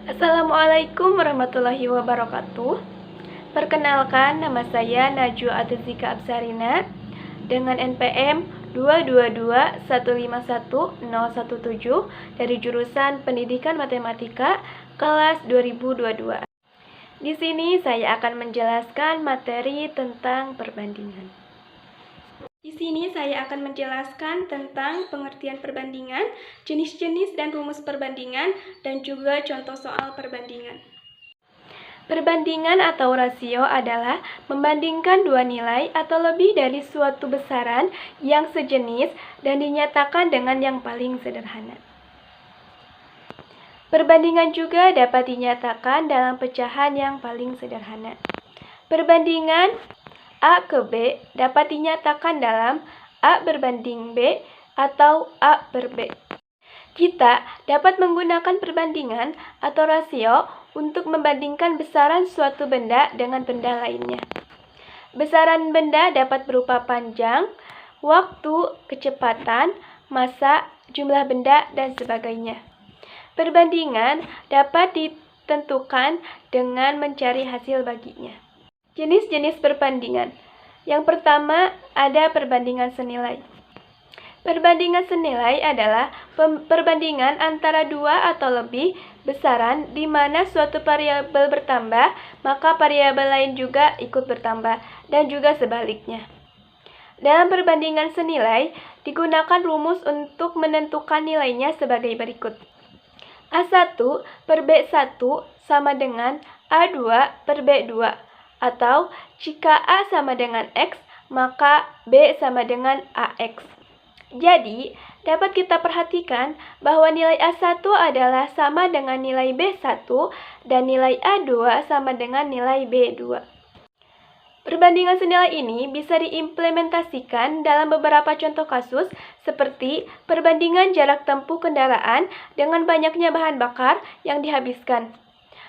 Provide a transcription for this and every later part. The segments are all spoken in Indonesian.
Assalamualaikum warahmatullahi wabarakatuh. Perkenalkan, nama saya Najwa Atizika Absarina dengan NPM 222151017 dari jurusan Pendidikan Matematika kelas 2022. Di sini saya akan menjelaskan materi tentang perbandingan. Di sini saya akan menjelaskan tentang pengertian perbandingan, jenis-jenis dan rumus perbandingan, dan juga contoh soal perbandingan. Perbandingan atau rasio adalah membandingkan dua nilai atau lebih dari suatu besaran yang sejenis dan dinyatakan dengan yang paling sederhana. Perbandingan juga dapat dinyatakan dalam pecahan yang paling sederhana. Perbandingan A ke B dapat dinyatakan dalam A berbanding B atau A per B. Kita dapat menggunakan perbandingan atau rasio untuk membandingkan besaran suatu benda dengan benda lainnya. Besaran benda dapat berupa panjang, waktu, kecepatan, massa, jumlah benda, dan sebagainya. Perbandingan dapat ditentukan dengan mencari hasil baginya. Jenis-jenis perbandingan. Yang pertama, ada perbandingan senilai. Perbandingan senilai adalah perbandingan antara dua atau lebih besaran di mana suatu variabel bertambah, maka variabel lain juga ikut bertambah, dan juga sebaliknya. Dalam perbandingan senilai, digunakan rumus untuk menentukan nilainya sebagai berikut. A1 per B1 sama dengan A2 per B2. Atau jika A sama dengan X, maka B sama dengan AX. Jadi, dapat kita perhatikan bahwa nilai A1 adalah sama dengan nilai B1 dan nilai A2 sama dengan nilai B2. Perbandingan senilai ini bisa diimplementasikan dalam beberapa contoh kasus seperti perbandingan jarak tempuh kendaraan dengan banyaknya bahan bakar yang dihabiskan,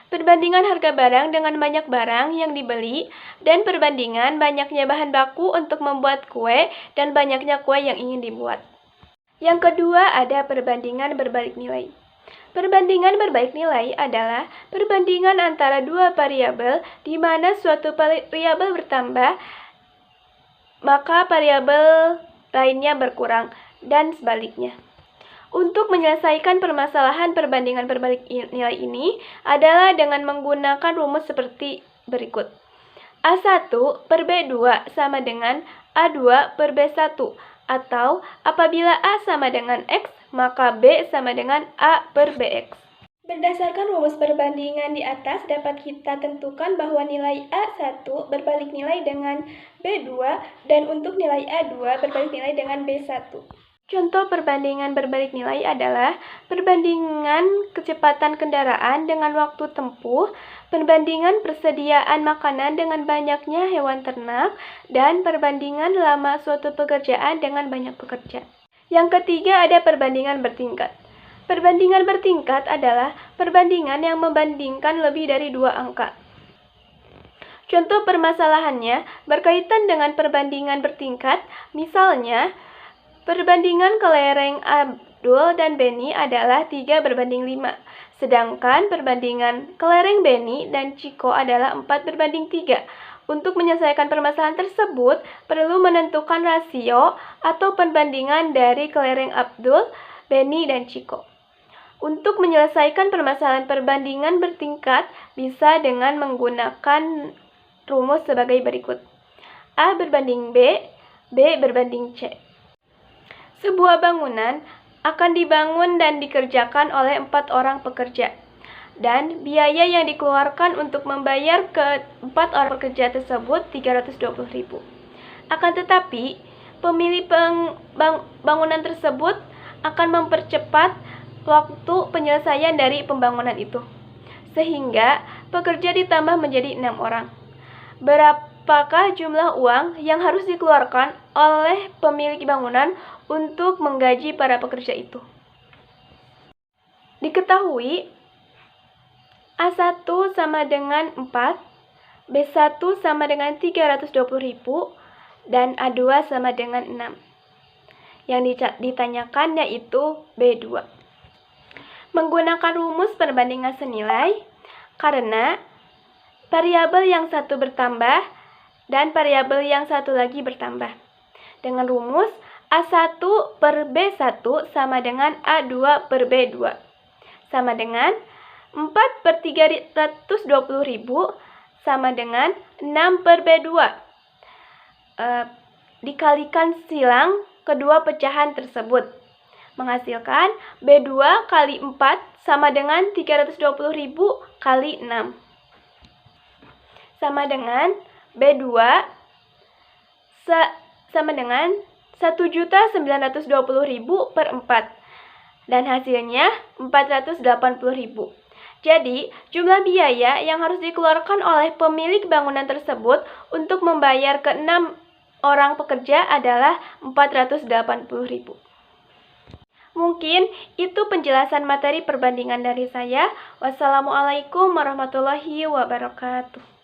perbandingan harga barang dengan banyak barang yang dibeli, dan perbandingan banyaknya bahan baku untuk membuat kue dan banyaknya kue yang ingin dibuat. Yang kedua, ada perbandingan berbalik nilai. Perbandingan berbalik nilai adalah perbandingan antara dua variabel di mana suatu variabel bertambah, maka variabel lainnya berkurang, dan sebaliknya. Untuk menyelesaikan permasalahan perbandingan berbalik nilai ini adalah dengan menggunakan rumus seperti berikut. A1 per B2 sama dengan A2 per B1, atau apabila A sama dengan X, maka B sama dengan A per BX. Berdasarkan rumus perbandingan di atas, dapat kita tentukan bahwa nilai A1 berbalik nilai dengan B2 dan untuk nilai A2 berbalik nilai dengan B1. Contoh perbandingan berbalik nilai adalah perbandingan kecepatan kendaraan dengan waktu tempuh, perbandingan persediaan makanan dengan banyaknya hewan ternak, dan perbandingan lama suatu pekerjaan dengan banyak pekerja. Yang ketiga, ada perbandingan bertingkat. Perbandingan bertingkat adalah perbandingan yang membandingkan lebih dari dua angka. Contoh permasalahannya berkaitan dengan perbandingan bertingkat, misalnya perbandingan kelereng Abdul dan Beni adalah 3:5, sedangkan perbandingan kelereng Beni dan Ciko adalah 4:3. Untuk menyelesaikan permasalahan tersebut, perlu menentukan rasio atau perbandingan dari kelereng Abdul, Beni, dan Ciko. Untuk menyelesaikan permasalahan perbandingan bertingkat, bisa dengan menggunakan rumus sebagai berikut. A berbanding B, B berbanding C. Sebuah bangunan akan dibangun dan dikerjakan oleh 4 orang pekerja, dan biaya yang dikeluarkan untuk membayar ke 4 orang pekerja tersebut 320.000. Akan tetapi, pemilik bangunan tersebut akan mempercepat waktu penyelesaian dari pembangunan itu, sehingga pekerja ditambah menjadi 6 orang. Berapakah jumlah uang yang harus dikeluarkan oleh pemilik bangunan untuk menggaji para pekerja itu? Diketahui A1 sama dengan 4, B1 sama dengan 320.000, dan A2 sama dengan 6. Yang ditanyakan yaitu B2. menggunakan rumus perbandingan senilai karena variabel yang satu bertambah dan variabel yang satu lagi bertambah. Dengan rumus A1 per B1 sama dengan A2 per B2 sama dengan 4 per 320.000 sama dengan 6 per B2. Dikalikan silang kedua pecahan tersebut, menghasilkan B2 kali 4 sama dengan 320.000 kali 6. Sama dengan B2 sama dengan 1.920.000 per 4. Dan hasilnya 480.000. Jadi, jumlah biaya yang harus dikeluarkan oleh pemilik bangunan tersebut untuk membayar ke 6 orang pekerja adalah 480.000. Mungkin itu penjelasan materi perbandingan dari saya. Wassalamualaikum warahmatullahi wabarakatuh.